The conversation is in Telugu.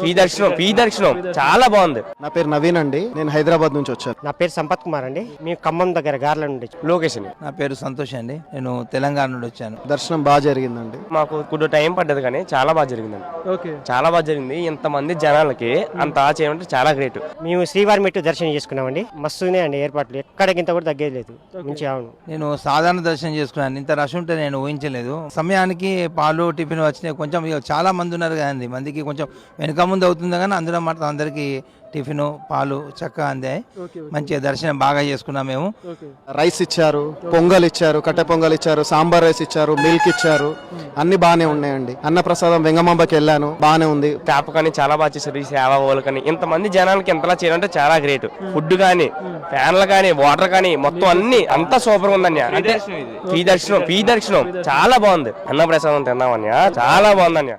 ఫ్రీ దర్శనం చాలా బాగుంది. నా పేరు నవీన్ అండి, నేను హైదరాబాద్ నుంచి వచ్చాను. నా పేరు సంపత్ కుమార్ అండి, మేము ఖమ్మం దగ్గర గార్ల నుండి. లొకేషన్ నా పేరు సంతోష్ అండి, నేను తెలంగాణ నుండి వచ్చాను. దర్శనం బాగా జరిగిందండి. మాకు కొద్ది టైం పడ్డది కానీ చాలా బాగా జరిగిందండి. చాలా బాగా జరిగింది. ఇంతమంది జనాలకి అంత చేయమంటే చాలా గ్రేట్. మేము శ్రీవారి మెట్టు దర్శనం చేసుకున్నామండి. మస్తునే అండి ఏర్పాట్లు, ఎక్కడికింత కూడా తగ్గేది లేదు. మంచిగా అవును. నేను సాధారణ దర్శనం చేసుకున్నాను. ఇంత రష్ ఉంటే నేను ఊహించలేదు. సమయానికి పాలు టిఫిన్ వచ్చినాయి. కొంచెం చాలా మంది ఉన్నారు కదండి, మందికి కొంచెం వెనుక ముందు అవుతుంది కానీ అందులో మాత్రం అందరికి టిఫిన్ పాలు చక్కగా అందాయి. మంచిగా దర్శనం బాగా చేసుకున్నాం మేము. రైస్ ఇచ్చారు, పొంగల్ ఇచ్చారు, కట్టె పొంగల్ ఇచ్చారు, సాంబార్ రైస్ ఇచ్చారు, మిల్క్ ఇచ్చారు, అన్ని బాగానే ఉన్నాయండి. అన్నప్రసాదం వెంగమాంబకి వెళ్ళాను, బాగానే ఉంది. ట్యాప్ కానీ చాలా బాగా చేశారు. ఈ సేవా వాళ్ళు కానీ ఇంతమంది జనాలకి ఎంతలా చేయాలంటే చాలా గ్రేట్. ఫుడ్ కానీ, ఫ్యాన్లు కానీ, వాటర్ కానీ మొత్తం అన్ని అంతా సూపర్ ఉందన్య. అంటే ఫ్రీ దర్శనం చాలా బాగుంది. అన్నప్రసాదం తిన్నామన్య, చాలా బాగుందన్య.